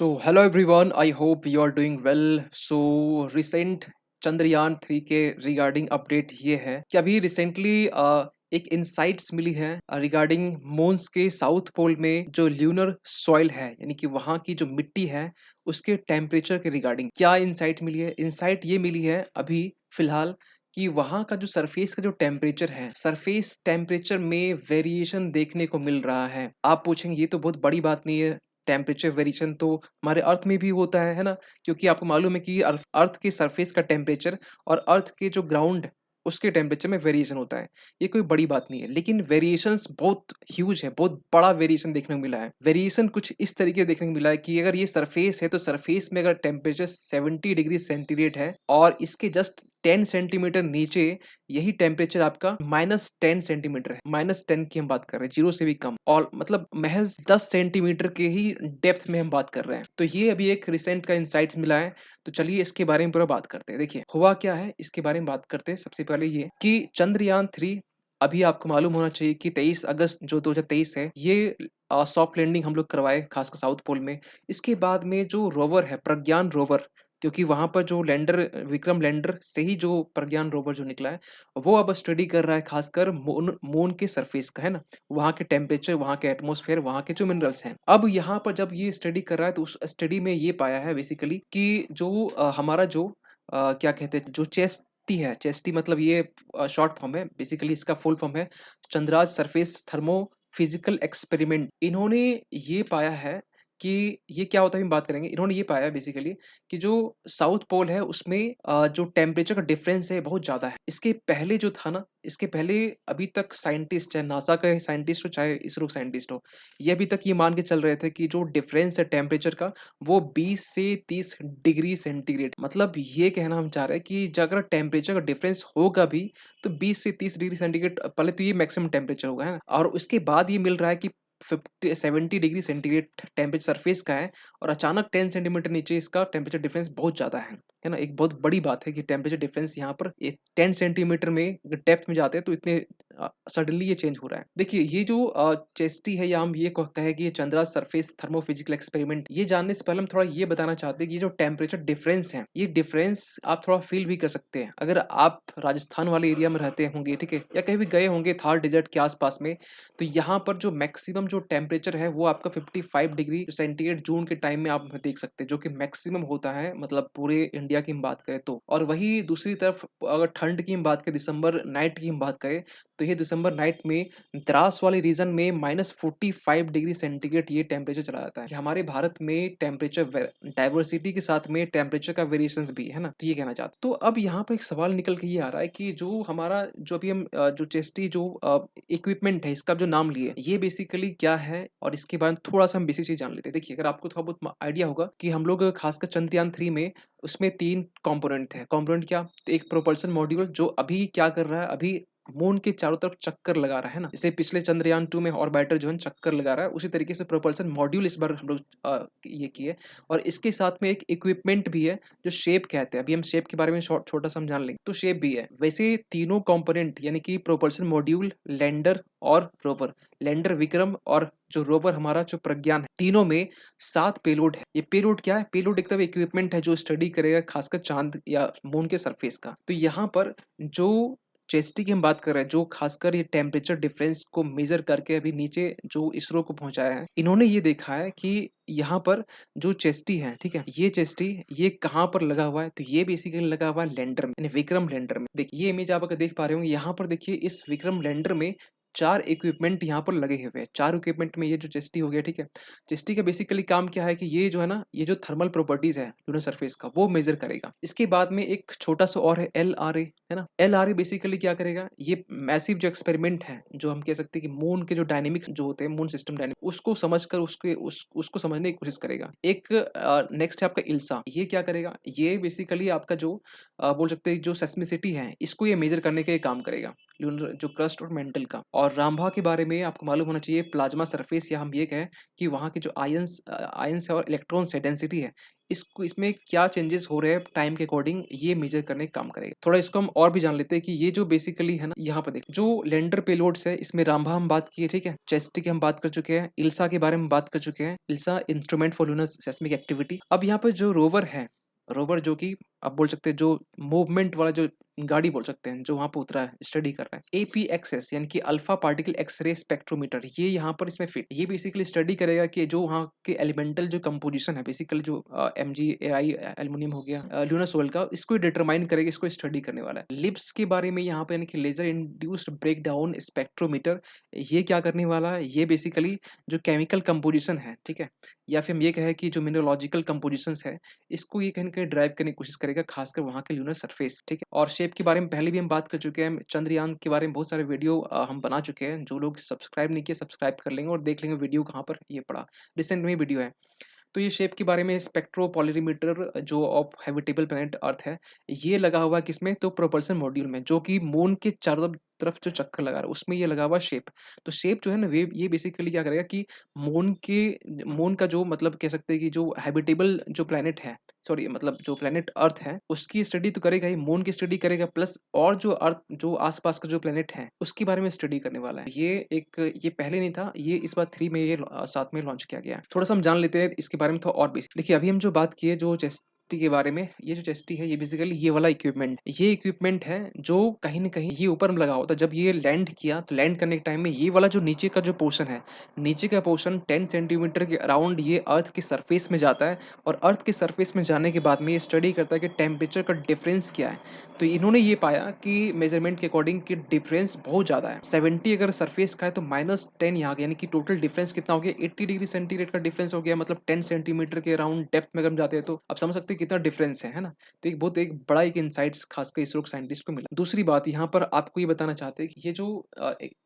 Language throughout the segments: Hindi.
So, hello everyone. I hope you are doing well. So, recent Chandrayaan 3 के रिगार्डिंग अपडेट ये है कि अभी रिसेंटली एक इंसाइट्स मिली है रिगार्डिंग मून्स के साउथ पोल में जो ल्यूनर सॉइल है यानी कि वहाँ की जो मिट्टी है उसके टेम्परेचर के रिगार्डिंग क्या इंसाइट मिली है। इंसाइट ये मिली है अभी फिलहाल कि वहाँ का जो सरफेस का जो टेम्परेचर है सरफेस टेम्परेचर में वेरिएशन देखने को मिल रहा है। आप पूछेंगे ये तो बहुत बड़ी बात नहीं है, टेम्परेचर वेरिएशन तो हमारे अर्थ में भी होता है ना? क्योंकि आपको मालूम है कि अर्थ अर्थ के सरफेस का टेम्परेचर और अर्थ के जो ग्राउंड उसके टेम्परेचर में वेरिएशन होता है। ये कोई बड़ी बात नहीं है, लेकिन वेरिएशंस बहुत ह्यूज है, बहुत बड़ा वेरिएशन देखने को मिला है। वेरिएशन कुछ इस तरीके देखने को मिला है कि अगर ये सरफेस है तो सरफेस में अगर टेम्परेचर 70 डिग्री सेंटीग्रेड है और इसके जस्ट 10 सेंटीमीटर नीचे यही टेम्परेचर आपका -10 सेंटीमीटर है। -10 की हम बात कर रहे हैं, 0 से भी कम और मतलब महज़ 10 सेंटीमीटर के ही डेप्थ में हम बात कर रहे हैं। तो ये अभी एक रिसेंट का इनसाइट्स मिला है, तो चलिए इसके बारे में पूरा बात करते हैं। देखिए, हुआ क्या है इसके बारे में बात करते हैं। सबसे पहले ये कि चंद्रयान 3 अभी आपको मालूम होना चाहिए कि 23 अगस्त जो 2023 है, ये सॉफ्ट लैंडिंग हम लोग करवाए खासकर साउथ पोल में। इसके बाद में जो रोवर है, प्रज्ञान रोवर, क्योंकि वहाँ पर जो लैंडर विक्रम लैंडर से ही जो प्रज्ञान रोवर जो निकला है, वो अब स्टडी कर रहा है खासकर मून मून के सरफेस का, है ना? वहाँ के टेम्परेचर, वहाँ के एटमॉस्फेयर, वहाँ के जो मिनरल्स हैं। अब यहाँ पर जब ये स्टडी कर रहा है तो उस स्टडी में ये पाया है बेसिकली कि जो हमारा जो क्या कहते हैं जो चेस्टी है, चेस्टी मतलब ये शॉर्ट फॉर्म है, बेसिकली इसका फुल फॉर्म है Chandra's surface thermo physical experiment. इन्होंने ये पाया है कि ये क्या होता है हम बात करेंगे। इन्होंने ये पाया बेसिकली कि जो साउथ पोल है उसमें जो टेम्परेचर का डिफरेंस है बहुत ज़्यादा है। इसके पहले जो था ना, इसके पहले अभी तक साइंटिस्ट चाहे नासा का साइंटिस्ट हो चाहे इसरो का साइंटिस्ट हो, ये अभी तक ये मान के चल रहे थे कि जो डिफरेंस है टेम्परेचर का वो 20 से 30 डिग्री सेंटीग्रेड। मतलब ये कहना हम चाह रहे हैं कि अगर टेम्परेचर का डिफरेंस होगा भी तो 20 से 30 डिग्री सेंटीग्रेड पहले तो ये मैक्सिमम टेम्परेचर होगा, है ना? और उसके बाद ये मिल रहा है कि 70 डिग्री सेंटीग्रेड टेम्परेचर सरफेस का है और अचानक 10 सेंटीमीटर नीचे इसका टेम्परेचर डिफरेंस बहुत ज़्यादा है ना? एक बहुत बड़ी बात है कि टेम्परेचर डिफरेंस यहाँ पर 10 सेंटीमीटर में डेप्थ में जाते हैं तो इतने सडनली ये चेंज हो रहा है। देखिए ये जो चेस्टी है या हम ये कहें कि ये चंद्रा सरफेस थर्मोफिजिकल एक्सपेरिमेंट, ये जानने से पहले हम थोड़ा ये बताना चाहते हैं कि ये जो टेम्परेचर डिफरेंस है, ये डिफरेंस आप थोड़ा फील भी कर सकते हैं। अगर आप राजस्थान वाले एरिया में रहते होंगे, ठीक है? या कहीं भी गए होंगे थार डेजर्ट के आस-पास में, तो यहाँ पर जो मैक्सिमम जो टेम्परेचर है वो आपका 55 डिग्री सेंटीग्रेड जून के टाइम में आप देख सकते हैं, जो कि मैक्सिमम होता है मतलब पूरे इंडिया की हम बात करें तो। और वही दूसरी तरफ अगर ठंड की हम बात करें, दिसंबर नाइट की हम बात करें, तो ये दिसंबर नाइट में द्रास वाले रीजन में -45 डिग्री सेंटीग्रेड ये टेम्परेचर चला जाता है। कि हमारे भारत में टेम्परेचर डाइवर्सिटी के साथ में टेम्परेचर का वेरिएशंस भी है ना, तो ये कहना चाहता हूं। तो अब यहाँ पे एक सवाल निकल के ये आ रहा है कि जो हमारा जो अभी हम जो चेस्टी जो इक्विपमेंट है इसका जो नाम लिए ये बेसिकली क्या है और इसके बारे में थोड़ा सा हम बेसिक चीज जान लेते हैं। देखिए अगर आपको थोड़ा बहुत आइडिया होगा कि हम लोग खासकर चंद्रयान 3 में उसमें 3 कंपोनेंट थे। कंपोनेंट क्या? तो एक प्रोपल्शन मॉड्यूल जो अभी क्या कर रहा है, अभी मून के चारों तरफ चक्कर लगा रहा है ना, जैसे पिछले चंद्रयान 2 में ऑर्बिटर जो है चक्कर लगा रहा है, उसी तरीके से प्रोपल्शन मॉड्यूल इस बार हम लोग ये किए। और इसके साथ में एक इक्विपमेंट भी है जो शेप कहते हैं। अभी हम शेप के बारे में छोटा सा हम जान लेंगे, तो शेप भी है। वैसे तीनों कंपोनेंट यानी कि प्रोपल्शन मॉड्यूल, लैंडर और रोवर, लैंडर विक्रम और जो रोवर हमारा जो प्रज्ञान है, तीनों में 7 पेलोड है। ये पेलोड क्या है? पेलोड एक तरह इक्विपमेंट है जो स्टडी करेगा खासकर चांद या मून के सरफेस का। तो यहाँ पर जो चेस्टी की हम बात कर रहे हैं, जो खासकर ये टेम्परेचर डिफरेंस को मेजर करके अभी नीचे जो इसरो को पहुंचाया है, इन्होंने ये देखा है कि यहाँ पर जो चेस्टी है, ठीक है, ये चेस्टी ये कहाँ पर लगा हुआ है, तो ये बेसिकली लगा हुआ है लैंडर में, यानी विक्रम लैंडर में। देखिए ये इमेज आप अगर देख पा रहे होंगे, यहाँ पर देखिए इस विक्रम लैंडर में 4 इक्विपमेंट यहाँ पर लगे हुए हैं। 4 इक्विपमेंट में ये जो चेस्टी हो गया, ठीक है, चेस्टी का बेसिकली काम क्या है कि ये जो है ना, ये जो थर्मल प्रॉपर्टीज है लूनर सरफेस का वो मेजर करेगा। इसके बाद में एक छोटा सा और है LRA, है ना। LRA बेसिकली क्या करेगा, ये मैसिव जो एक्सपेरिमेंट है, जो हम कह सकते हैं कि मून के जो डायनेमिक्स जो होते हैं, मून सिस्टम डायनेमिक्स, उसको समझकर उसको समझने की कोशिश करेगा। एक नेक्स्ट है आपका इल्सा, ये क्या करेगा, ये बेसिकली आपका जो बोल सकते हैं जो सेस्मिसिटी है इसको ये मेजर करने का ये काम करेगा, लूनर जो क्रस्ट और मेंटल का। और रामभा के बारे में आपको मालूम होना चाहिए प्लाज्मा सरफेस, या हम ये कहें कि वहाँ के जो आयंस है और इलेक्ट्रॉन्स है, डेंसिटी है, इसको इसमें क्या चेंजेस हो रहे हैं टाइम के अकॉर्डिंग, ये मेजर करने का काम करेगा। थोड़ा इसको हम और भी जान लेते हैं कि ये जो बेसिकली है ना, यहाँ पर देखो जो लैंडर पेलोड्स है, इसमें रामभा हम बात किए, ठीक है, चेस्ट की हम बात कर चुके हैं, इल्सा के बारे में बात कर चुके हैं, ILSA instrument for lunar seismic activity. अब यहाँ पर जो रोवर है, रोवर जो कि आप बोल सकते हैं जो मूवमेंट वाला जो गाड़ी बोल सकते हैं, जो वहां पे उतरा है, स्टडी कर रहा है, APXS यानी कि अल्फा पार्टिकल एक्सरे स्पेक्ट्रोमीटर, ये यहाँ पर इसमें फिट, ये बेसिकली स्टडी करेगा कि जो वहाँ के एलिमेंटल जो कंपोजिशन है, बेसिकली जो MgAi एल्युमिनियम हो गया, लूनासोल का, इसको डिटरमाइन करेगा, इसको स्टडी करने वाला है। लिप्स के बारे में यहाँ पे यानी कि laser induced breakdown spectrometer, ये क्या करने वाला है, ये बेसिकली जो केमिकल कंपोजिशन है, ठीक है, या फिर हम ये कहें कि जो मिनरोलॉजिकल कंपोजिशंस है, इसको ये कहीं न कहीं ड्राइव करने की कोशिश करेगा, खासकर वहाँ के लूनर सरफेस, ठीक है। और शेप के बारे में पहले भी हम बात कर चुके हैं, चंद्रयान के बारे में बहुत सारे वीडियो हम बना चुके हैं, जो लोग सब्सक्राइब नहीं किए सब्सक्राइब कर लेंगे और देख लेंगे वीडियो कहाँ पर ये पड़ा, रिसेंट में वीडियो है। तो ये शेप के बारे में स्पेक्ट्रोपॉलरीमीटर जो ऑफ हैबिटेबल प्लैनेट अर्थ है, ये लगा हुआ है किसमें, तो प्रोपल्शन मॉड्यूल में, जो कि मून के चारों तरफ जो चक्कर लगा रहा है उसमें ये लगा हुआ शेप। तो शेप जो है ना, वे ये बेसिकली क्या करेगा कि मून का जो मतलब कह सकते हैं कि जो हैबिटेबल जो प्लैनेट है, सॉरी मतलब जो प्लैनेट अर्थ है, उसकी स्टडी तो करेगा ही, मून की स्टडी करेगा, प्लस और जो अर्थ जो आसपास का जो प्लैनेट है उसके बारे में स्टडी करने वाला है। ये पहले नहीं था, ये इस बार 3 में ये साथ में लॉन्च किया गया है। थोड़ा सा हम जान लेते हैं इसके बारे में थोड़ा और बेसिक। देखिए अभी हम जो बात किए जो चेस्टी के बारे में, ये जो चेस्टी है ये बेसिकली ये वाला इक्विपमेंट है जो कहीं ना कहीं ये ऊपर में लगा होता है। जब ये लैंड किया तो लैंड करने के टाइम में ये वाला जो नीचे का जो पोर्शन है, नीचे का पोर्शन 10 सेंटीमीटर के अराउंड ये अर्थ के सरफेस में जाता है, और अर्थ के सरफेस में जाने के बाद में ये स्टडी करता है कि टेम्परेचर का डिफरेंस क्या है। तो इन्होंने ये पाया कि मेजरमेंट के अकॉर्डिंग कि डिफरेंस बहुत ज़्यादा है, 70 अगर सरफेस का है तो -10 यहाँ का, यानी कि टोटल डिफरेंस कितना हो गया, 80 डिग्री सेंटीग्रेड का डिफरेंस हो गया, मतलब 10 सेंटीमीटर के अराउंड डेप्थ में अगर हम जाते हैं तो आप समझ सकते हैं कितना डिफरेंस है ना। तो एक बड़ा एक इंसाइट्स खासकर इसरो के साइंटिस्ट को मिला। दूसरी बात यहाँ पर आपको ये बताना चाहते हैं कि ये जो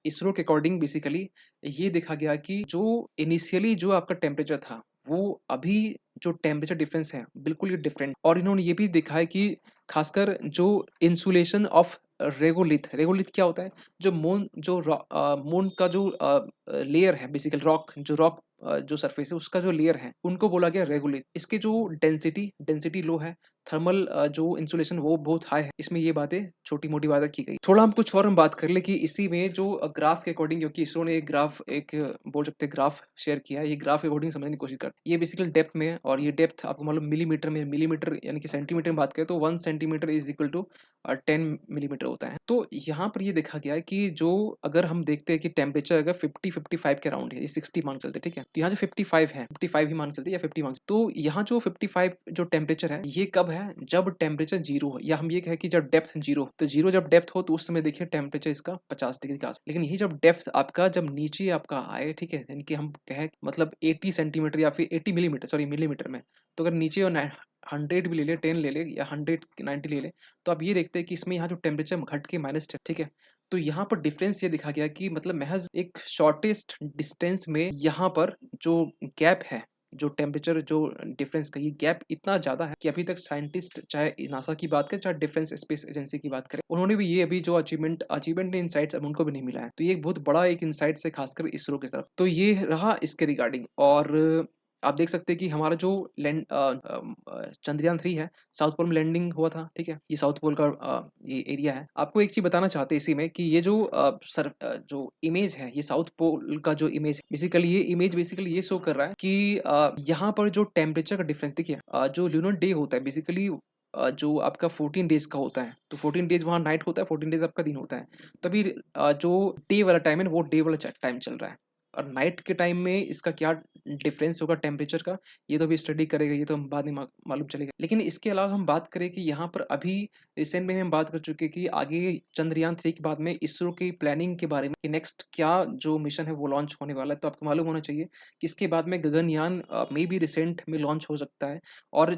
इसरो के अकॉर्डिंग बेसिकली ये देखा गया कि जो इनिशियली जो आपका टेम्परेचर था, वो अभी जो टेम्परेचर डिफरेंस है बिल्कुल ही डिफरेंट। और इन्होंने ये भी देखा है कि खासकर जो इंसुलेशन ऑफ रेगोलिथ, रेगोलिथ क्या होता है, जो मून का जो लेयर है, बेसिकल रॉक जो सरफेस है उसका जो लेयर है, उनको बोला गया रेगोलिथ। इसके जो डेंसिटी लो है, थर्मल जो इंसुलेशन वो बहुत हाई है, इसमें ये बातें छोटी मोटी बातें की गई। थोड़ा हम कुछ और हम बात कर ले कि इसी में जो ग्राफ के अकॉर्डिंग, क्योंकि इसरो ने एक बोल सकते हैं ग्राफ शेयर किया है, ये ग्राफ के अकॉर्डिंग समझने की कोशिश कर, ये बेसिकली डेप्थ में है, और ये डेप्थ आपको मालूम मिलीमीटर में, मिलीमीटर यानी कि सेंटीमीटर में बात करें तो 1 centimetre is equal to 10 millimetre होता है। तो यहाँ पर ये देखा गया है कि जो अगर हम देखते हैं कि टेम्परेचर अगर 50-55 के अराउंड है, ये 60 मान के चलते, ठीक है, तो यहाँ जो 55 है, 55 ही मान के चलते या 50 मान, तो यहाँ जो 55 जो टेम्परेचर है ये कब है, जब टेम्परेचर जीरो हो, या हम ये कहें कि जब डेप्थ जीरो, तो जीरो जब डेप्थ हो तो उस समय देखिए टेम्परेचर इसका 50 डिग्री के आसपास। लेकिन यही जब डेप्थ आपका जब नीचे आपका आए, ठीक है, यानी कि हम कहें मतलब 80 सेंटीमीटर या फिर 80 मिलीमीटर, सॉरी मिलीमीटर में, तो अगर नीचे और 100 भी ले ले, 10 ले ले या 190 ले ले, तो आप ये देखते हैं कि इसमें यहाँ जो टेम्परेचर घट के -10, ठीक है। तो यहाँ पर डिफरेंस ये दिखा गया कि मतलब महज एक शॉर्टेस्ट डिस्टेंस में यहाँ पर जो गैप है, जो टेम्परेचर जो डिफरेंस का ये गैप इतना ज़्यादा है कि अभी तक साइंटिस्ट चाहे नासा की बात करें चाहे डिफेंस स्पेस एजेंसी की बात करें, उन्होंने भी ये अभी जो अचीवमेंट इनसाइट्स अब उनको भी नहीं मिला है। तो ये एक बहुत बड़ा एक इनसाइट है खासकर इसरो की तरफ। तो ये रहा इसके रिगार्डिंग। और आप देख सकते हैं कि हमारा जो चंद्रयान 3 है, साउथ पोल में लैंडिंग हुआ था, ठीक है, ये साउथ पोल का ये एरिया है। आपको एक चीज बताना चाहते हैं इसी में कि ये जो जो इमेज है, ये साउथ पोल का जो इमेज, बेसिकली ये शो कर रहा है कि यहाँ पर जो टेम्परेचर का डिफरेंस देखिए, जो ल्यूनर डे होता है बेसिकली जो आपका 14 डेज का होता है, तो 14 डेज वहाँ नाइट होता है, 14 डेज आपका दिन होता है। तभी जो डे वाला टाइम है वो डे वाला टाइम चल रहा है, और नाइट के टाइम में इसका क्या डिफरेंस होगा टेम्परेचर का, ये तो अभी स्टडी करेगा, ये तो हम बाद में मालूम चलेगा। लेकिन इसके अलावा हम बात करें कि यहाँ पर अभी रिसेंट में हम बात कर चुके हैं कि आगे चंद्रयान 3 के बाद में इसरो की प्लानिंग के बारे में कि नेक्स्ट क्या जो मिशन है वो लॉन्च होने वाला है। तो आपको मालूम होना चाहिए कि इसके बाद में गगनयान में भी रिसेंट में लॉन्च हो सकता है, और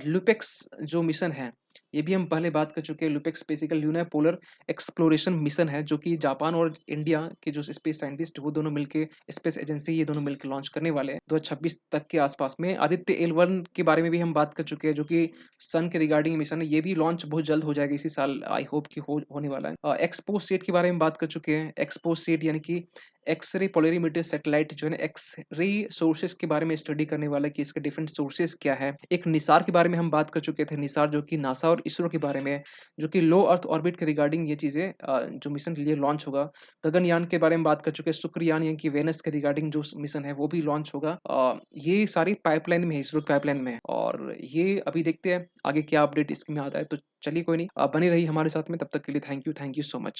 लुपेक्स जो मिशन है ये भी हम पहले बात कर चुके हैं। LUPEX basically lunar polar exploration mission है, जो कि जापान और इंडिया के जो स्पेस साइंटिस्ट वो दोनों मिलके, स्पेस एजेंसी ये दोनों मिलकर लॉन्च करने वाले हैं 2026 तक के आसपास में। आदित्य एल1 के बारे में भी हम बात कर चुके हैं, जो कि सन के रिगार्डिंग मिशन है। ये भी लॉन्च बहुत जल्द हो जाएगा इसी साल, आई होप कि होने वाला है। एक्सपो सेट के बारे में बात कर चुके हैं। एक्सपो सेट यानी कि एक्सरे पोलरीमीटर सैटेलाइट जो है ना, एक्सरे सोर्सेज के बारे में स्टडी करने वाला है कि इसके डिफरेंट सोर्सेज क्या है। एक निसार के बारे में हम बात कर चुके थे। निसार जो कि नासा और इसरो के बारे में है, जो कि लो अर्थ ऑर्बिट के रिगार्डिंग ये चीज़ें जो मिशन के लिए लॉन्च होगा। गगनयान के बारे में बात कर चुके हैं। शुक्रयान यानी कि वेनस के रिगार्डिंग जो मिशन है वो भी लॉन्च होगा। ये सारी पाइपलाइन में है, इसरो पाइपलाइन में है, और ये अभी देखते हैं आगे क्या अपडेट इसमें आता है। तो चलिए कोई नहीं, आप बने रहिए हमारे साथ में। तब तक के लिए थैंक यू सो मच।